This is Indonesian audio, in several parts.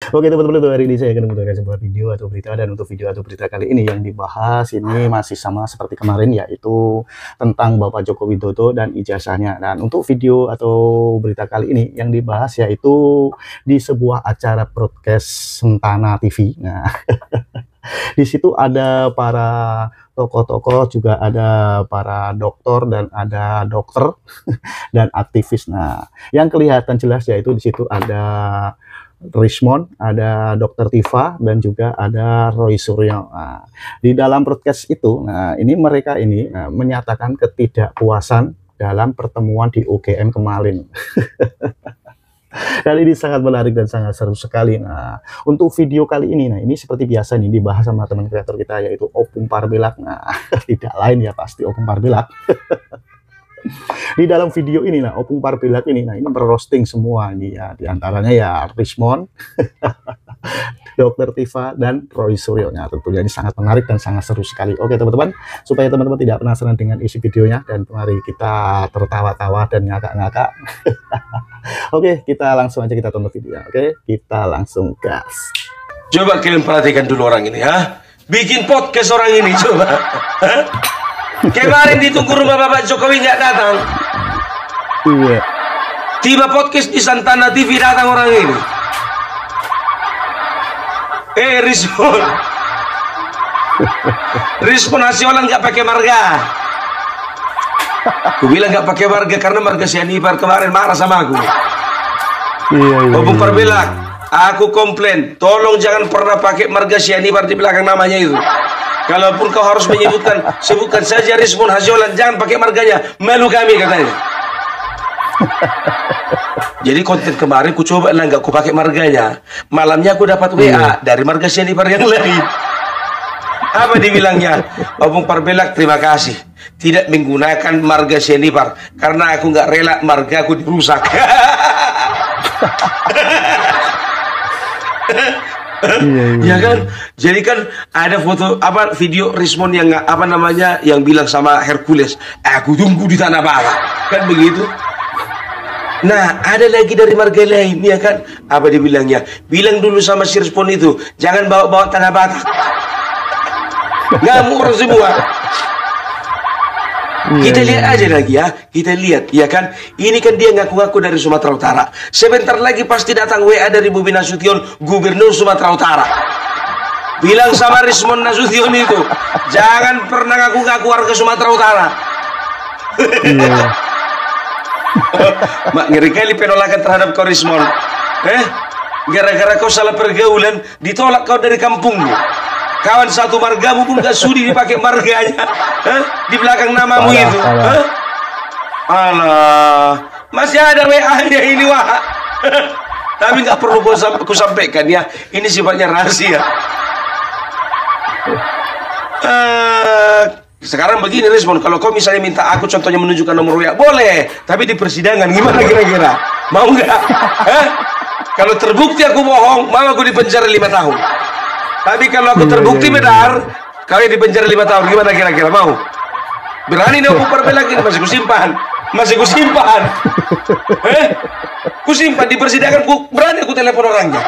Oke teman-teman, untuk hari ini saya akan membagikan sebuah video atau berita, dan untuk video atau berita kali ini yang dibahas ini masih sama seperti kemarin, yaitu tentang Bapak Joko Widodo dan ijazahnya. Dan untuk video atau berita kali ini yang dibahas yaitu di sebuah acara broadcast Sentana TV. Nah, di situ ada para tokoh-tokoh, juga ada para dokter dan ada dokter dan aktivis. Nah, yang kelihatan jelas yaitu di situ ada Rismond, ada Dr. Tifa, dan juga ada Roy Suryo. Nah, di dalam broadcast itu, nah ini mereka ini menyatakan ketidakpuasan dalam pertemuan di UGM kemarin. Dan ini sangat menarik dan sangat seru sekali. Nah, untuk video kali ini, nah ini seperti biasa nih dibahas sama teman kreator kita yaitu Opung Parbelak. Nah, tidak lain ya pasti Opung Parbelak. Di dalam video ini, nah Opung Parbelak ini, nah ini merosting semua ini ya, diantaranya ya Rismond, Dr. Tifa, dan Roy Suryo. Nah, tentunya ini sangat menarik dan sangat seru sekali. Oke teman-teman, supaya teman-teman tidak penasaran dengan isi videonya, dan mari kita tertawa-tawa dan ngakak-ngakak. Oke, kita langsung aja kita tonton videonya. Oke, kita langsung gas. Coba kalian perhatikan dulu orang ini, ha? Bikin podcast orang ini, coba. Kemarin ditunggu rumah Bapak Jokowi nggak datang. Iya. Tiba podcast di Santana TV datang orang ini. Rismond. Rismond Hasiolan nggak pakai marga. Aku bilang nggak pakai marga karena marga Sianipar kemarin marah sama aku. Iya. Opung Parbelak, aku komplain, tolong jangan pernah pakai marga Sianipar di belakang namanya itu. Kalaupun kau harus menyebutkan, sebutkan saja Rismond Hasiolan, jangan pakai marganya, malu kami katanya. Jadi konten kemarin ku coba lah nggak ku pakai marganya. Malamnya aku dapat WA dari marga Sianipar yang lain. Apa dibilangnya? Opung Parbelak, terima kasih tidak menggunakan marga Sianipar karena aku nggak rela marga aku dirusak. Ya kan, jadi kan ada foto apa video Rismond yang apa namanya yang bilang sama Hercules, aku tunggu di Tanah Batak, kan begitu. Nah, ada lagi dari marga lain, ya kan, apa dibilangnya, bilang dulu sama si Rismond itu jangan bawa-bawa Tanah Batak, ngamuk orang semua. Kita lihat aja lagi ya, kita lihat ya kan, ini kan dia ngaku-ngaku dari Sumatera Utara. Sebentar lagi pasti datang WA dari Bobi Nasution, Gubernur Sumatera Utara. Bilang sama Rismond Nasution itu, jangan pernah ngaku-ngaku warga Sumatera Utara. Mak, ngeri kali penolakan terhadap kau Rismond. Gara-gara kau salah pergaulan, ditolak kau dari kampungmu. Kawan satu margamu pun gak sudi dipakai marganya, di belakang namamu itu. Alah, masih ada WA-nya ini, wah. Tapi nggak perlu aku sampaikan ya, ini sifatnya rahasia. Sekarang begini Rismond, kalau kau misalnya minta aku contohnya menunjukkan nomor WA, boleh. Tapi di persidangan gimana kira-kira? Mau nggak? Kalau terbukti aku bohong, mau aku dipenjara 5 tahun. Tapi kalau aku terbukti benar, kau di penjara 5 tahun, gimana kira-kira mau? Berani nih Opung Parbelak ini, masih kusimpan, kusimpan di persidangan, berani aku telepon orangnya.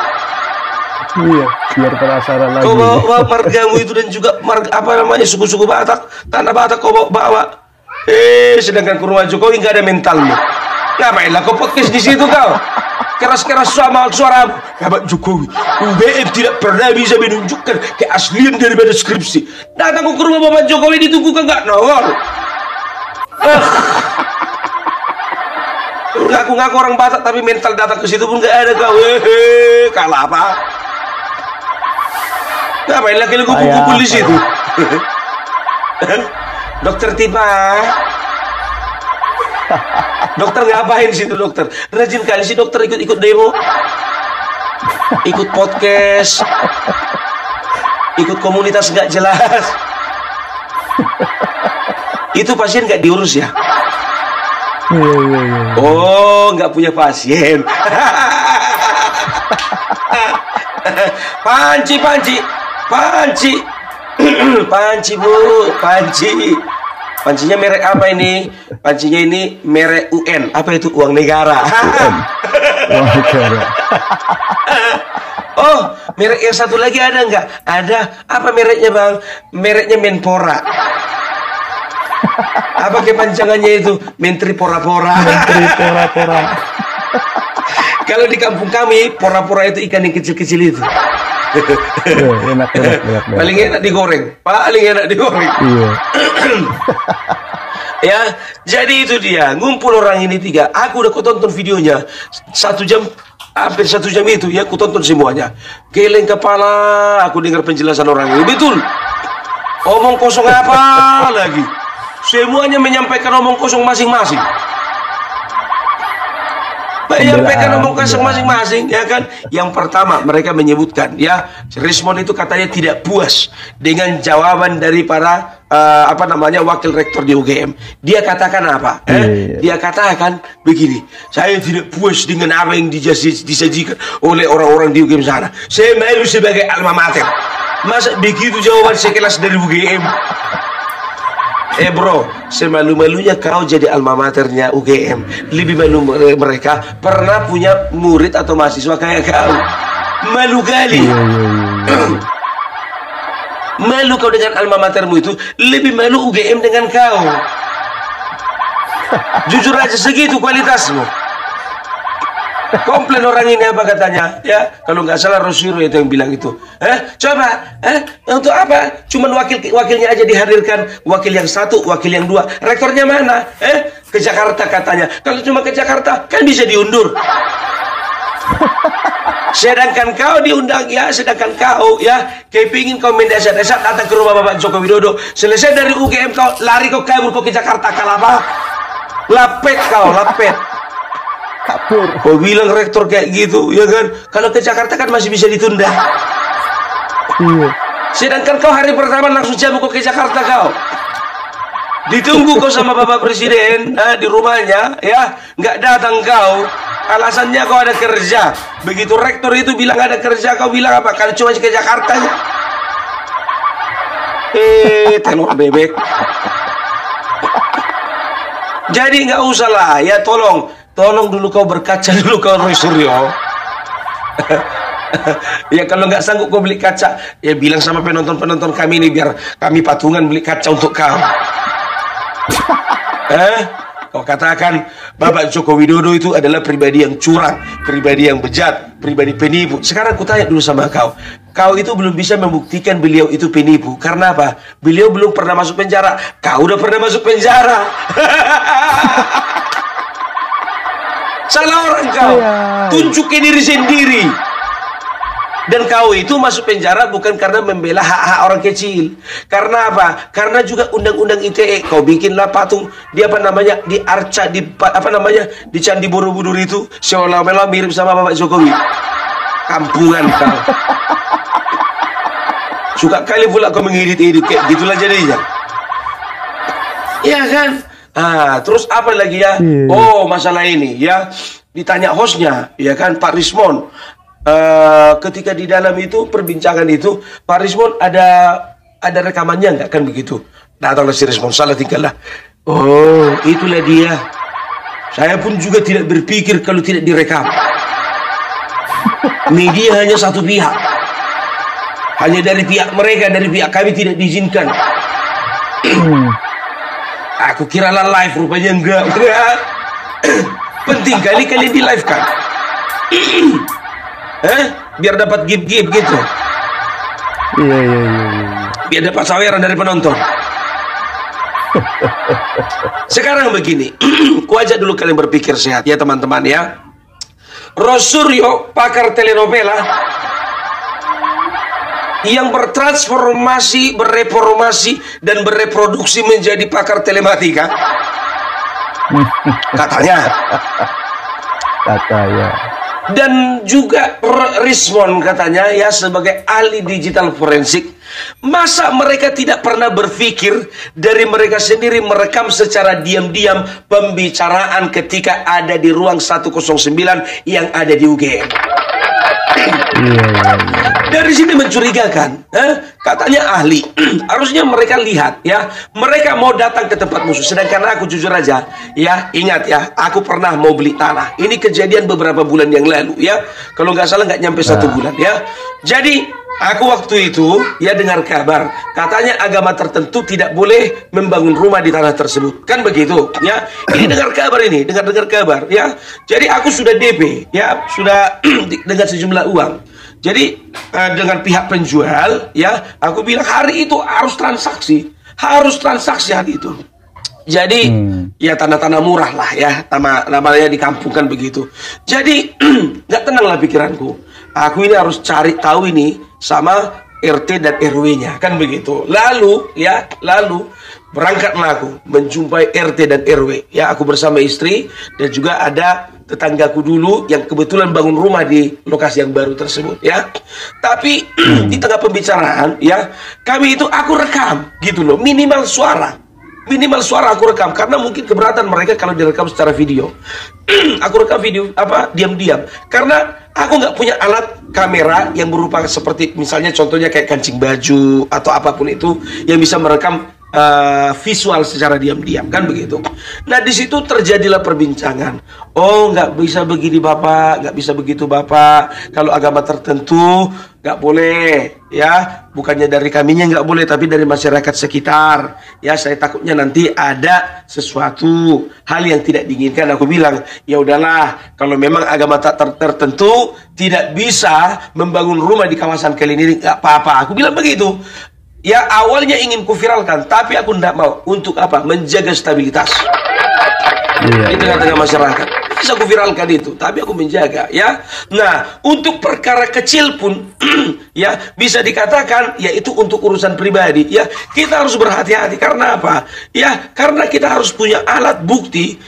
Iya, biar penasaran lagi. Kau bawa margamu itu dan juga marga apa namanya suku-suku Batak, Tanah Batak kau bawa. Sedangkan ke rumah Jokowi nggak ada mentalmu. Ngapainlah kau podcast di situ kau? Keras-keras sama suara Bapak Jokowi. UGM tidak pernah bisa menunjukkan keaslian daripada skripsi. Datang ke rumah Bapak Jokowi ditunggu kagak nongol. Ngaku-ngaku orang Batak tapi mental datang ke situ pun nggak ada kau. Kalah apa? Ngapain lagi lu kumpul di situ? Dokter Tifa. Dokter ngapain situ dokter? Rajin kali sih dokter ikut-ikut demo, ikut podcast, ikut komunitas nggak jelas. Itu pasien nggak diurus ya? Oh, nggak punya pasien. Panci bu, panci. Pancinya merek apa ini? Pancinya ini merek UN. Apa itu? Uang negara. Walker. Oh, merek yang satu lagi ada nggak? Ada. Apa mereknya, Bang? Mereknya Menpora. Apa kepanjangannya itu? Menteri Pora-Pora. Menteri Pora-Pora. Kalau di kampung kami, pora-pora itu ikan yang kecil-kecil itu. Enak. Paling enak digoreng. Paling enak digoreng. Iya. Ya, jadi itu dia. Ngumpul orang ini 3. Aku udah tonton videonya 1 jam, hampir 1 jam itu ya. Aku tonton semuanya. Geleng kepala. Aku dengar penjelasan orang ini. Betul. Omong kosong apa lagi? Semuanya menyampaikan omong kosong masing-masing. Menyampaikan omong kosong masing-masing, ya kan? Yang pertama mereka menyebutkan, ya, Rismond itu katanya tidak puas dengan jawaban dari para wakil rektor di UGM. Dia katakan apa? Dia katakan begini, saya tidak puas dengan apa yang disajikan oleh orang-orang di UGM sana. Saya malu sebagai alma mater. Masa begitu jawaban sekelas dari UGM? Bro, semalu-malunya kau jadi alma maternya UGM. Lebih malu mereka pernah punya murid atau mahasiswa kayak kau. Malu kali. Malu kau dengan alma matermu itu. Lebih malu UGM dengan kau. Jujur aja, segitu kualitasmu. Komplain orang ini apa katanya, ya? Kalau nggak salah Rosiro itu yang bilang itu. Coba, untuk apa? Cuman wakilnya aja dihadirkan, wakil yang 1, wakil yang 2. Rektornya mana? Ke Jakarta katanya. Kalau cuma ke Jakarta kan bisa diundur. Sedangkan kau diundang, ya, sedangkan kau, ya, kepingin kau mendesat-desat datang ke rumah Bapak Joko Widodo. Selesai dari UGM kau lari, kau kabur, kau ke Jakarta. Kalapa? Lapet kau, lapet. Kabur. Kau bilang rektor kayak gitu, ya kan? Kalau ke Jakarta kan masih bisa ditunda. Iya. Sedangkan kau hari pertama langsung jamu kau ke Jakarta kau. Ditunggu kau sama Bapak Presiden di rumahnya, ya, nggak datang kau. Alasannya kau ada kerja. Begitu rektor itu bilang ada kerja, kau bilang apa? Kalau cuma ke Jakarta ya. Telur bebek. Jadi nggak usah lah, ya, tolong dulu kau berkaca dulu kau Roy Suryo. Ya kalau nggak sanggup kau beli kaca, ya bilang sama penonton-penonton kami ini biar kami patungan beli kaca untuk kau. Kau katakan Bapak Joko Widodo itu adalah pribadi yang curang, pribadi yang bejat, pribadi penipu. Sekarang aku tanya dulu sama kau. Kau itu belum bisa membuktikan beliau itu penipu. Karena apa? Beliau belum pernah masuk penjara. Kau udah pernah masuk penjara. Salah orang kau. Tunjukin diri sendiri. Dan kau itu masuk penjara bukan karena membela hak-hak orang kecil. Karena apa? Karena juga undang-undang ITE. Kau bikinlah patung di di Arca, di Candi Borobudur itu seolah-olah mirip sama Bapak Jokowi. Kampungan kau. Suka kali pula kau mengedit-edit kayak gitulah jadinya. Iya kan? Terus apa lagi ya? Oh, masalah ini ya. Ditanya hostnya, ya kan, Pak Rismond. Ketika di dalam itu perbincangan itu, Pak Rismond ada rekamannya nggak, kan begitu? Datanglah si Rismond, salah tinggal lah. Oh, itulah dia. Saya pun juga tidak berpikir kalau tidak direkam. Media hanya satu pihak. Hanya dari pihak mereka, dari pihak kami tidak diizinkan. Aku kira lah live, rupanya enggak. Penting kali kalian di live kan? Biar dapat gift-gift gitu. Iya. Biar dapat saweran dari penonton. Sekarang begini, ku ajak dulu kalian berpikir sehat ya teman-teman ya. Rosuryo, pakar telenovela yang bertransformasi, bereformasi dan bereproduksi menjadi pakar telematika. Katanya. Dan juga Rismond katanya ya sebagai ahli digital forensik. Masa mereka tidak pernah berpikir dari mereka sendiri merekam secara diam-diam pembicaraan ketika ada di ruang 109 yang ada di UGM? Iya, iya, iya. Dari sini mencurigakan, katanya ahli. Harusnya mereka lihat, ya. Mereka mau datang ke tempat musuh. Sedangkan aku jujur aja, ya, ingat ya, aku pernah mau beli tanah. Ini kejadian beberapa bulan yang lalu, ya. Kalau nggak salah nggak nyampe 1 bulan, ya. Jadi aku waktu itu ya dengar kabar, katanya agama tertentu tidak boleh membangun rumah di tanah tersebut, kan begitu, ya. Ini dengar kabar ini, dengar kabar, ya. Jadi aku sudah DP, ya, sudah dengan sejumlah uang. Jadi dengan pihak penjual, ya, aku bilang hari itu harus transaksi hari itu. Jadi ya tanah-tanah murah lah, ya, namanya di kampung kan begitu. Jadi nggak tenang lah pikiranku. Aku ini harus cari tahu ini sama RT dan RW-nya, kan begitu. Lalu berangkatlah aku menjumpai RT dan RW. Ya, aku bersama istri dan juga ada tetanggaku dulu yang kebetulan bangun rumah di lokasi yang baru tersebut, ya. Tapi di tengah pembicaraan, ya, aku rekam gitu loh, minimal suara aku rekam karena mungkin keberatan mereka kalau direkam secara video. Aku rekam video diam-diam karena aku nggak punya alat kamera yang berupa seperti misalnya contohnya kayak kancing baju atau apapun itu yang bisa merekam visual secara diam-diam, kan begitu. Nah, di situ terjadilah perbincangan. Oh, nggak bisa begini bapak, nggak bisa begitu bapak. Kalau agama tertentu nggak boleh, ya. Bukannya dari kaminya nggak boleh, tapi dari masyarakat sekitar. Ya, saya takutnya nanti ada sesuatu hal yang tidak diinginkan. Aku bilang, ya udahlah, kalau memang agama tertentu tidak bisa membangun rumah di kawasan kalian ini, nggak apa-apa. Aku bilang begitu. Ya, awalnya ingin kuviralkan, tapi aku tidak mau. Untuk apa? Menjaga stabilitas di tengah-tengah masyarakat. Bisa kuviralkan itu, tapi aku menjaga, ya. Nah, untuk perkara kecil pun ya bisa dikatakan yaitu untuk urusan pribadi, ya. Kita harus berhati-hati karena apa? Ya, karena kita harus punya alat bukti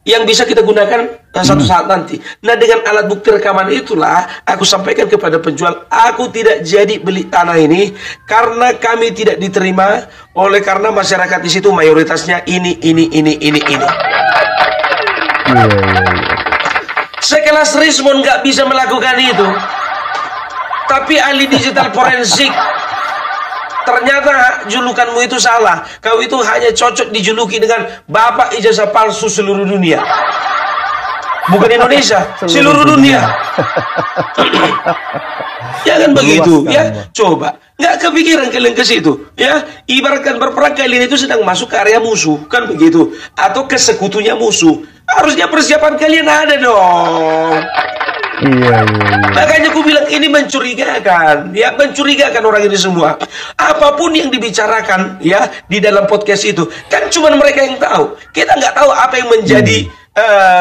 yang bisa kita gunakan satu saat nanti. Nah, dengan alat bukti rekaman itulah aku sampaikan kepada penjual, aku tidak jadi beli tanah ini karena kami tidak diterima oleh karena masyarakat di situ mayoritasnya ini. Sekelas Rismond nggak bisa melakukan itu, tapi ahli digital forensik ternyata julukanmu itu salah. Kau itu hanya cocok dijuluki dengan bapak ijazah palsu seluruh dunia. Bukan Indonesia, seluruh dunia. Ya kan begitu, ya. Coba, nggak kepikiran kalian ke situ, ya. Ibaratkan berperang kalian itu sedang masuk ke area musuh, kan begitu. Atau ke sekutunya musuh. Harusnya persiapan kalian ada dong. Iya. Makanya aku bilang ini mencurigakan, ya, mencurigakan orang ini semua. Apapun yang dibicarakan, ya, di dalam podcast itu, kan cuma mereka yang tahu. Kita nggak tahu apa yang menjadi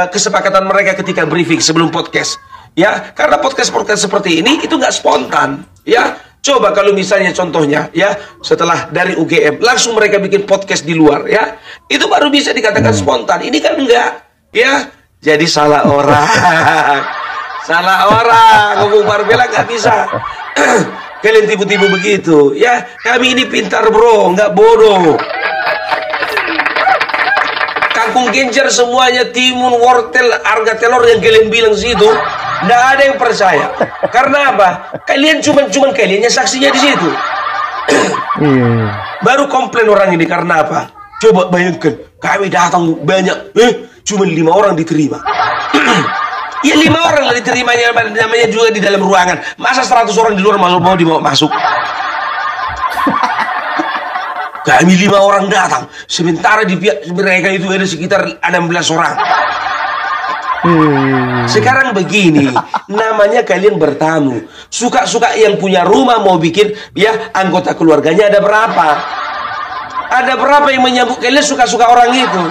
kesepakatan mereka ketika briefing sebelum podcast, ya. Karena podcast seperti ini itu nggak spontan, ya. Coba kalau misalnya contohnya, ya, setelah dari UGM langsung mereka bikin podcast di luar, ya, itu baru bisa dikatakan spontan. Ini kan enggak, ya. Jadi salah orang. Salah orang, ngomong Barbella nggak bisa. Kalian tipu-tipu begitu, ya. Kami ini pintar bro, nggak bodoh. Kangkung genjer semuanya timun, wortel, harga telur yang kalian bilang situ, nggak ada yang percaya. Karena apa? Kalian cuman kaliannya saksinya di situ. Baru komplain orang ini karena apa? Coba bayangkan, kami datang banyak, cuma 5 orang diterima. Ya 5 orang lah diterimanya, namanya juga di dalam ruangan. Masa 100 orang di luar mau dibawa masuk? Kami 5 orang datang, sementara di pihak mereka itu ada sekitar 16 orang. Sekarang begini, namanya kalian bertamu. Suka-suka yang punya rumah mau bikin, ya, anggota keluarganya ada berapa? Ada berapa yang menyambut kalian suka-suka orang itu?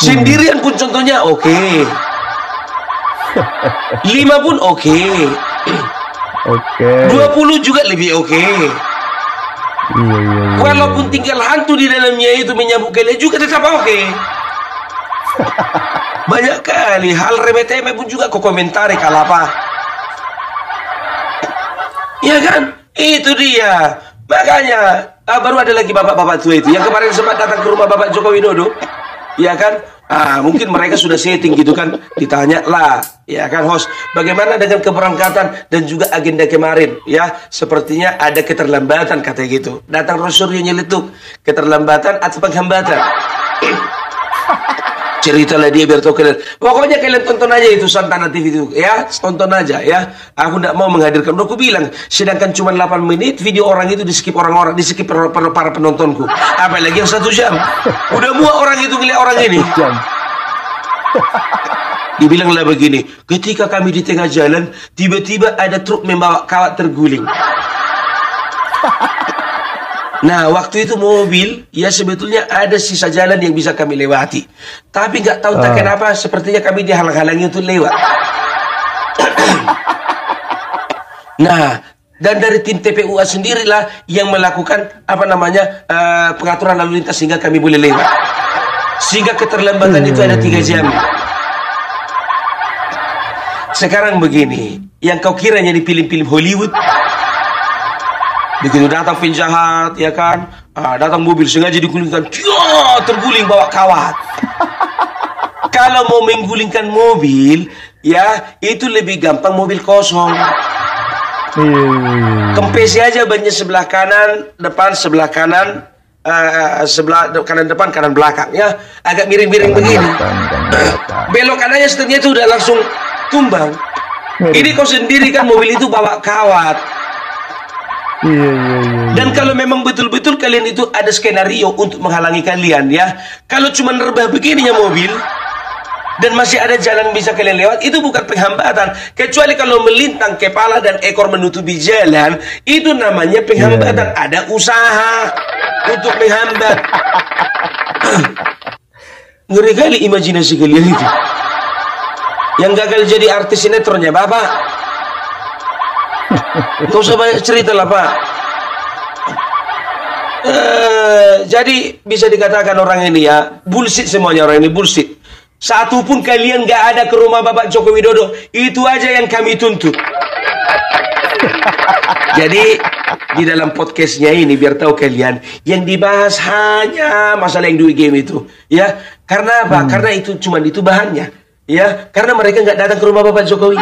Sendirian pun contohnya oke. 5 pun oke. 20 juga lebih oke. Walaupun tinggal hantu di dalamnya itu menyambut kalian juga tetap oke. Banyak kali hal remeh-temeh pun juga kau komentari kalau apa. Ya kan? Itu dia. Makanya baru ada lagi bapak-bapak tua itu yang kemarin sempat datang ke rumah Bapak Joko Widodo. Ya kan? Mungkin mereka sudah setting gitu kan, ditanya lah, ya kan host, bagaimana dengan keberangkatan dan juga agenda kemarin, ya, sepertinya ada keterlambatan katanya gitu. Datang Rosario nyeletuk, keterlambatan atau penghambatan? Ceritalah dia biar tahu kalian. Pokoknya kalian tonton aja itu Santana TV itu, ya, tonton aja ya. Aku tidak mau menghadirkan. Udah aku bilang, sedangkan cuma 8 menit video orang itu di skip orang-orang, di skip para penontonku. Apalagi yang 1 jam. Udah muak orang itu ngeliat orang ini. Dibilanglah begini, ketika kami di tengah jalan, tiba-tiba ada truk membawa kawat terguling. Nah, waktu itu mobil, ya sebetulnya ada sisa jalan yang bisa kami lewati. Tapi nggak tahu tak kenapa, sepertinya kami dihalang-halangi untuk lewat. Nah, dan dari tim TPUA sendirilah yang melakukan pengaturan lalu lintas sehingga kami boleh lewat. Sehingga keterlambatan itu ada 3 jam. Sekarang begini, yang kau kiranya di film-film Hollywood, begitu datang penjahat, ya kan, datang mobil sengaja digulingkan, terguling bawa kawat. Kalau mau menggulingkan mobil, ya itu lebih gampang mobil kosong. Kempesi aja bannya sebelah kanan, depan sebelah kanan, sebelah kanan depan, kanan belakang, ya agak miring-miring begini. Belok kanannya setelahnya itu udah langsung tumbang. Ini kau sendiri kan mobil itu bawa kawat. Dan kalau memang betul-betul kalian itu ada skenario untuk menghalangi kalian, ya, kalau cuma nerbah begininya mobil dan masih ada jalan bisa kalian lewat, itu bukan penghambatan. Kecuali kalau melintang kepala dan ekor menutupi jalan, itu namanya penghambatan. Ada usaha untuk menghambat. Ngeri kali imajinasi kalian itu. Yang gagal jadi artis sinetronnya Bapak. Gak usah banyak cerita lah Pak. Jadi bisa dikatakan orang ini, ya, bullshit semuanya, orang ini bullshit. Satu pun kalian gak ada ke rumah Bapak Joko Widodo. Itu aja yang kami tuntut. Jadi di dalam podcastnya ini biar tahu kalian, yang dibahas hanya masalah yang 2 game itu, ya. Karena apa? Karena itu cuma itu bahannya, ya. Karena mereka nggak datang ke rumah Bapak Jokowi.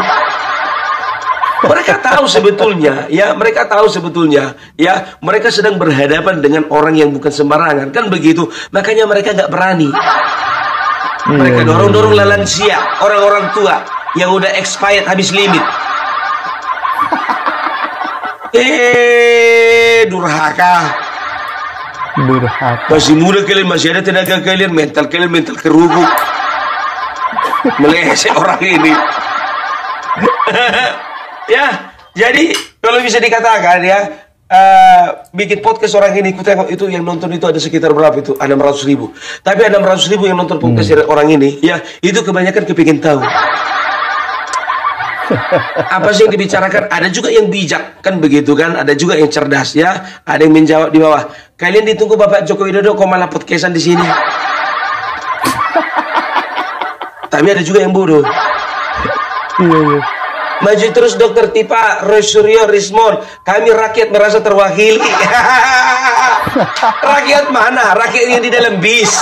Mereka tahu sebetulnya, ya, mereka tahu sebetulnya, ya, mereka sedang berhadapan dengan orang yang bukan sembarangan, kan begitu. Makanya mereka nggak berani. Mereka dorong-dorong lansia, orang-orang tua yang udah expired, habis limit. Durhaka. Masih muda kalian, masih ada tenaga kalian, mental kalian mental kerubuk. Meleset orang ini. Ya, jadi kalau bisa dikatakan, ya, bikin podcast orang ini, aku tengok itu yang nonton itu ada sekitar berapa itu, 600.000. Tapi 600.000 yang nonton podcast orang ini, ya, itu kebanyakan kepingin tahu apa sih yang dibicarakan. Ada juga yang bijak, kan begitu kan, ada juga yang cerdas, ya, ada yang menjawab di bawah. Kalian ditunggu Bapak Joko Widodo, kok malah podcastan di sini? Tapi ada juga yang bodoh. Maju terus Dokter Tipa, Rosario Rismon, kami rakyat merasa terwakili. Rakyat mana? Rakyat yang di dalam bis.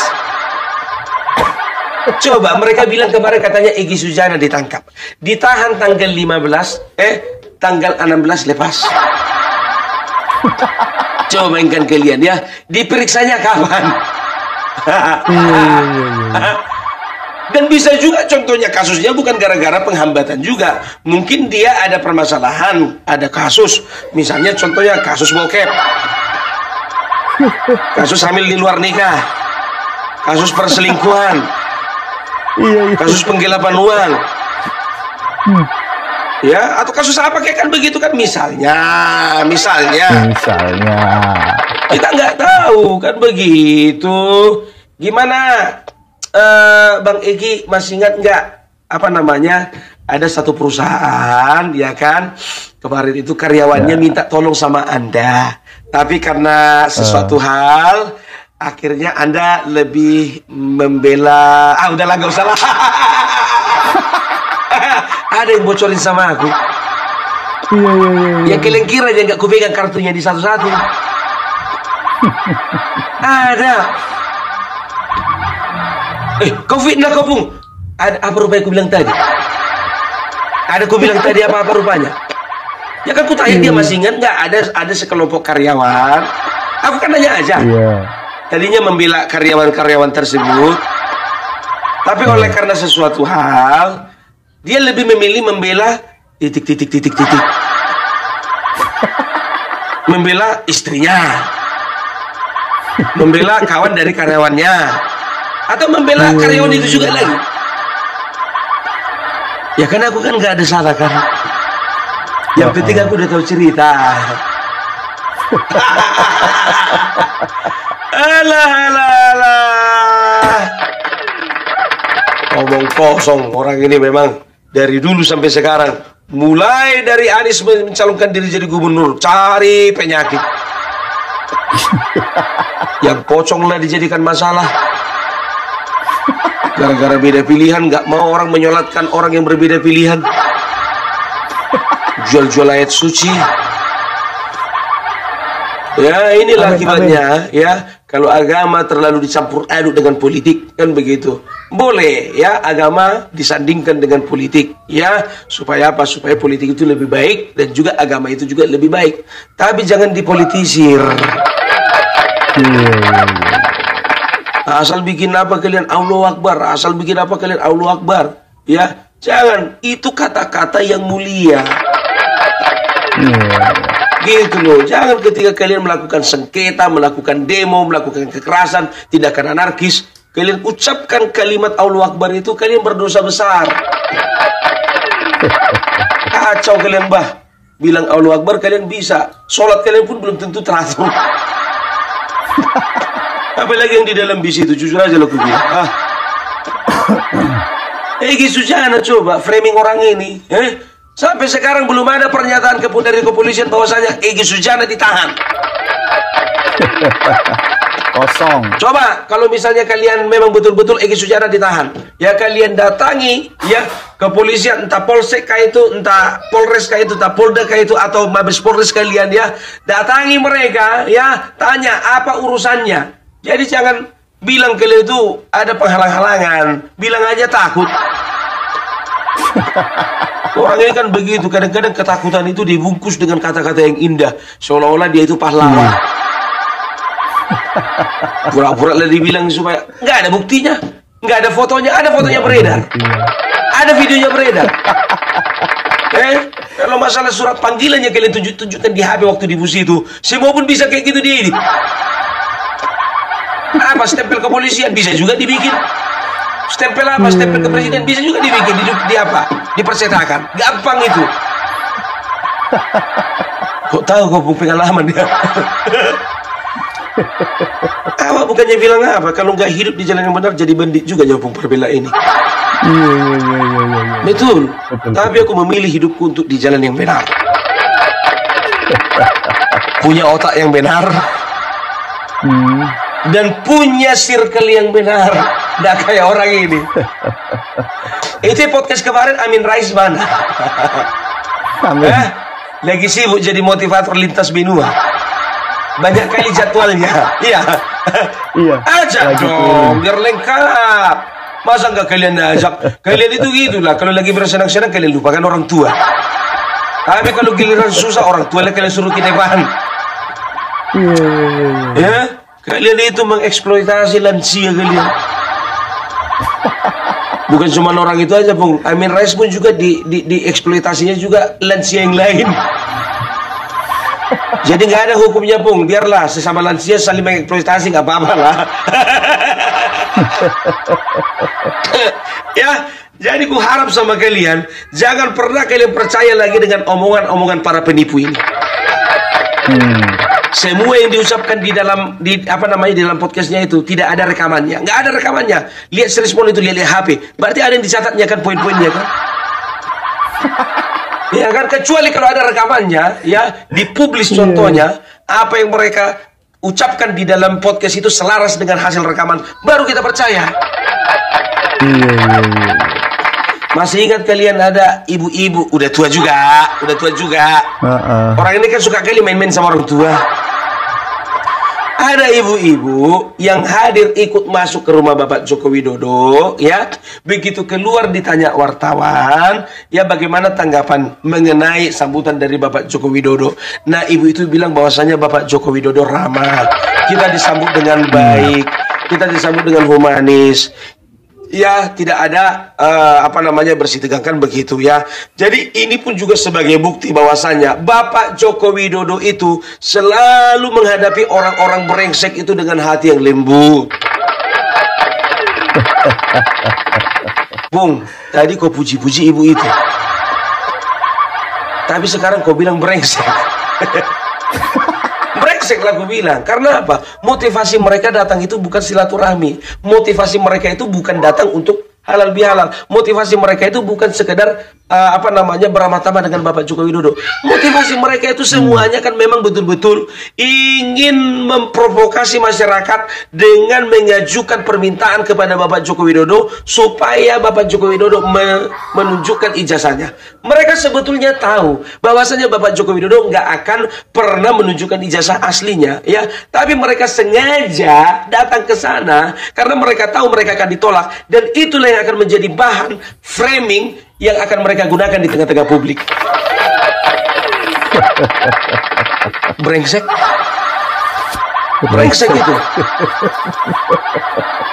Coba mereka bilang kemarin katanya Egy Sujana ditangkap, ditahan tanggal 15, tanggal 16 lepas. Coba mainkan kalian, ya, diperiksanya kapan? Dan bisa juga contohnya kasusnya bukan gara-gara penghambatan juga. Mungkin dia ada permasalahan, ada kasus. Misalnya contohnya kasus bokep, kasus hamil di luar nikah, kasus perselingkuhan, kasus penggelapan uang, ya, atau kasus apa kayak kan begitu kan, misalnya kita nggak tahu kan begitu. Gimana Bang Egy, masih ingat nggak ada satu perusahaan, ya kan, kemarin itu karyawannya minta tolong sama Anda, tapi karena sesuatu hal akhirnya Anda lebih membela, udahlah nggak usah lah. Ada yang bocorin sama aku. Yang kalian kira aja nggak kupegang kartunya di satu-satu. Ada. Kau fitnah kau Pung. Apa rupanya aku bilang tadi? Ada aku bilang tadi apa rupanya? Ya kan ku tanya dia masih ingat nggak ada sekelompok karyawan. Aku kan nanya aja. Tadinya membela karyawan-karyawan tersebut. Tapi oleh karena sesuatu hal, dia lebih memilih membela titik. Membela istrinya. Membela kawan dari karyawannya. Atau membela karyawan itu juga lagi. Ya kan aku kan nggak ada salah kan. Yang penting aku udah tahu cerita. Alah. Ngomong kosong orang ini memang dari dulu sampai sekarang. Mulai dari Anies mencalonkan diri jadi gubernur, cari penyakit. Yang pocong lah dijadikan masalah. Gara-gara beda pilihan, nggak mau orang menyolatkan orang yang berbeda pilihan. Jual-jual ayat suci. Ya inilah akibatnya. Ya kalau agama terlalu dicampur aduk dengan politik kan begitu. Boleh ya agama disandingkan dengan politik. Ya supaya apa? Supaya politik itu lebih baik dan juga agama itu juga lebih baik. Tapi jangan dipolitisir. Asal bikin apa kalian Allahu Akbar. Asal bikin apa kalian Allahu Akbar. Ya jangan. Itu kata-kata yang mulia. Gitu loh. Jangan ketika kalian melakukan sengketa, melakukan demo, melakukan kekerasan, tindakan anarkis, kalian ucapkan kalimat Allahu Akbar itu, kalian berdosa besar. Kacau kalian bah. Bilang Allahu Akbar kalian bisa. Sholat kalian pun belum tentu teratur. Apalagi yang di dalam bis itu, jujur aja lo bilang. Egy Sujana coba framing orang ini. Sampai sekarang belum ada pernyataan dari kepolisian bahwasanya Egy Sujana ditahan. Kosong. Coba kalau misalnya kalian memang betul-betul Egy Sujana ditahan, ya kalian datangi ya kepolisian, entah Polsek kah itu, entah Polres kah itu, entah Polda kah itu, atau Mabes Polres kalian ya, datangi mereka ya, tanya apa urusannya. Jadi jangan bilang kalian itu ada penghalang-halangan, bilang aja takut. Orang ini kan begitu, kadang-kadang ketakutan itu dibungkus dengan kata-kata yang indah, seolah-olah dia itu pahlawan. Pura-pura lah dibilang supaya nggak ada buktinya, nggak ada fotonya, ada fotonya beredar, ada videonya beredar. Kalau masalah surat panggilannya kalian tunjukkan di HP waktu di bus itu, semua pun bisa kayak gitu diedit. Apa stempel kepolisian bisa juga dibikin. Stempel apa? Stempel ke presiden bisa juga dibikin di apa? Dipercetakan. Gampang itu. Kok tahu kau pengalaman ya? Awak bukannya bilang apa? Kalau nggak hidup di jalan yang benar jadi bandit juga jawab perbela ini. Iya. Betul. Tapi aku memilih hidupku untuk di jalan yang benar. Punya otak yang benar. Dan punya circle yang benar. Nggak kayak orang ini. Itu podcast kemarin Amin Rais mana? Lagi sibuk jadi motivator lintas benua. Banyak kali jadwalnya. Iya. Ajak dong biar lengkap. Masa nggak kalian ajak? Kalian itu gitulah. Kalau lagi bersenang-senang kalian lupakan orang tua. Tapi kalau giliran susah orang tua kalian suruh ke depan. Ya. Kalian itu mengeksploitasi lansia kalian. Bukan cuma orang itu aja, Bung. Amin Rais pun juga dieksploitasinya juga lansia yang lain. Jadi nggak ada hukumnya, Bung. Biarlah sesama lansia saling mengeksploitasi, nggak apa-apa lah. Ya, jadi ku harap sama kalian, jangan pernah kalian percaya lagi dengan omongan-omongan para penipu ini. Semua yang diucapkan di dalam dalam podcastnya itu tidak ada rekamannya, nggak ada rekamannya. Lihat respon itu, lihat HP. Berarti ada yang dicatatnya kan poin-poinnya kan? Ya kan, kecuali kalau ada rekamannya, ya dipublis contohnya apa yang mereka ucapkan di dalam podcast itu selaras dengan hasil rekaman, baru kita percaya. Masih ingat kalian ada ibu-ibu udah tua juga. Orang ini kan suka kali main-main sama orang tua. ada ibu-ibu yang hadir ikut masuk ke rumah Bapak Joko Widodo, ya. Begitu keluar ditanya wartawan, ya bagaimana tanggapan mengenai sambutan dari Bapak Joko Widodo. Nah, ibu itu bilang bahwasanya Bapak Joko Widodo ramah, kita disambut dengan baik, kita disambut dengan humanis. Ya, tidak ada bersih tegangkan begitu ya. Jadi ini pun juga sebagai bukti bahwasanya Bapak Joko Widodo itu selalu menghadapi orang-orang brengsek itu dengan hati yang lembut. Bung, tadi kau puji-puji ibu itu, tapi sekarang kau bilang brengsek. Brengsek lah gue bilang. Karena apa? Motivasi mereka datang itu bukan silaturahmi. Motivasi mereka itu bukan datang untuk halal bihalal. Motivasi mereka itu bukan sekedar beramah-tamah dengan Bapak Joko Widodo. Motivasi mereka itu semuanya kan memang betul-betul ingin memprovokasi masyarakat dengan mengajukan permintaan kepada Bapak Joko Widodo supaya Bapak Joko Widodo menunjukkan ijazahnya. Mereka sebetulnya tahu bahwasanya Bapak Joko Widodo nggak akan pernah menunjukkan ijazah aslinya, ya. Tapi mereka sengaja datang ke sana karena mereka tahu mereka akan ditolak, dan itulah yang akan menjadi bahan framing yang akan mereka gunakan di tengah-tengah publik. Brengsek. Brengsek itu.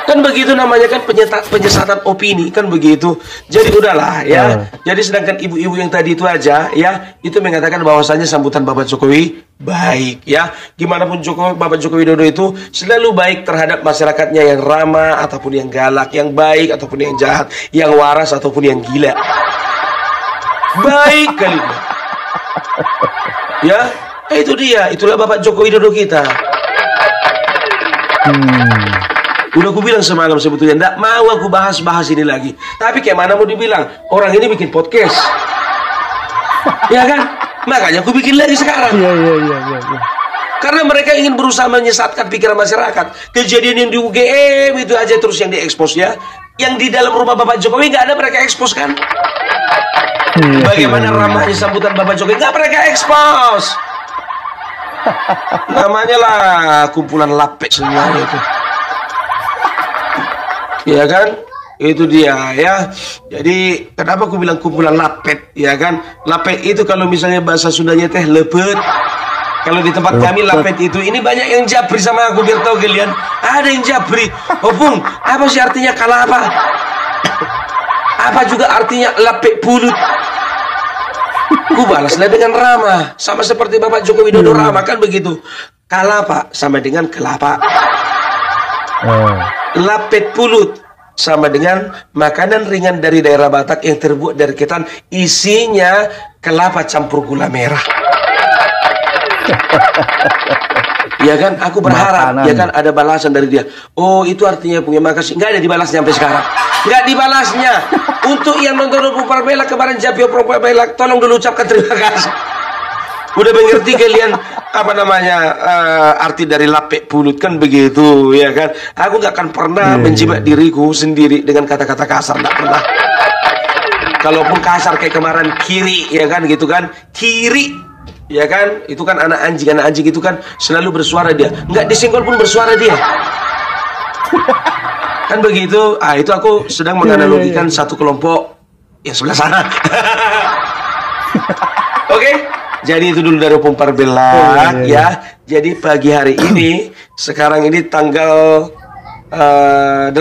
Kan begitu namanya, kan penyesatan opini, kan begitu. Jadi udahlah ya. Jadi sedangkan ibu-ibu yang tadi itu aja ya, itu mengatakan bahwasanya sambutan Bapak Jokowi baik ya. Gimana pun Bapak Joko Widodo itu selalu baik terhadap masyarakatnya, yang ramah ataupun yang galak, yang baik ataupun yang jahat, yang waras ataupun yang gila. Baik kali. Ya, itu dia. Itulah Bapak Joko Widodo kita. Udah aku bilang semalam sebetulnya nggak mau aku bahas ini lagi. Tapi kayak mana mau dibilang, orang ini bikin podcast. Ya kan? Makanya aku bikin lagi sekarang. Iya. Karena mereka ingin berusaha menyesatkan pikiran masyarakat. Kejadian yang di UGM itu aja terus yang diekspos ya. Yang di dalam rumah Bapak Jokowi nggak ada mereka ekspos kan? Bagaimana ramahnya sambutan Bapak Jokowi nggak mereka ekspos. Namanya lah kumpulan lapek semuanya itu. Ya kan? Itu dia ya. Jadi kenapa aku bilang kumpulan lapet, ya kan? Lapet itu kalau misalnya bahasa Sundanya teh lepet. Kalau di tempat kami lapet itu, ini banyak yang japri sama aku, biar tahu kalian. Ada yang japri. Oh Bung, apa sih artinya kalapa? Apa juga artinya lapet pulut? Ku balaslah dengan ramah, sama seperti Bapak Joko Widodo ramah, kan begitu. Kalapa sama dengan kelapa. Lapet pulut sama dengan makanan ringan dari daerah Batak yang terbuat dari ketan, isinya kelapa campur gula merah. Ya kan, aku berharap ya kan ada balasan dari dia. Oh, itu artinya punya makasih. Nggak ada dibalasnya sampai sekarang. Nggak dibalasnya. Untuk yang nonton Opung Parbelak kemarin, Japio Opung Parbelak, tolong dulu ucapkan terima kasih. Udah mengerti kalian arti dari lapek pulut, kan begitu ya kan. Aku nggak akan pernah menjibat diriku sendiri dengan kata-kata kasar, nggak pernah. Kalaupun kasar kayak kemarin, kiri ya kan, gitu kan, kiri ya kan, itu kan anak anjing itu kan selalu bersuara dia, nggak disenggol pun bersuara dia. Kan begitu. Itu aku sedang menganalogikan satu kelompok yang sebelah sana. Oke. Jadi itu dulu dari Opung Parbelak ya. Jadi pagi hari ini, sekarang ini tanggal 18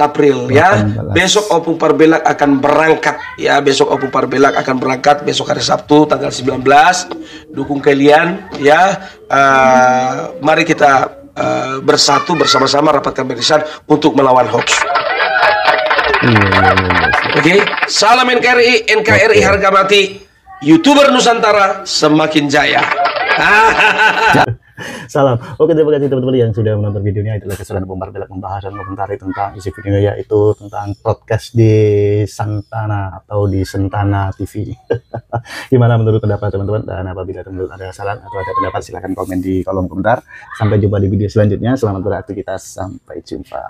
April ya. Besok Opung Parbelak akan berangkat ya. Besok Opung Parbelak akan berangkat besok hari Sabtu tanggal 19. Dukung kalian ya. Mari kita bersatu bersama-sama, rapatkan barisan untuk melawan hoax. Oke. Salam NKRI harga mati. YouTuber Nusantara semakin jaya. Salam. Oke, terima kasih teman-teman yang sudah menonton videonya. Itulah keseruan Opung Parbelak membahas dan mengomentari tentang isi videonya, yaitu tentang podcast di Santana atau di Sentana TV. Gimana menurut pendapat teman-teman? Dan apabila teman-teman ada saran atau ada pendapat, silahkan komen di kolom komentar. Sampai jumpa di video selanjutnya. Selamat beraktivitas. Sampai jumpa.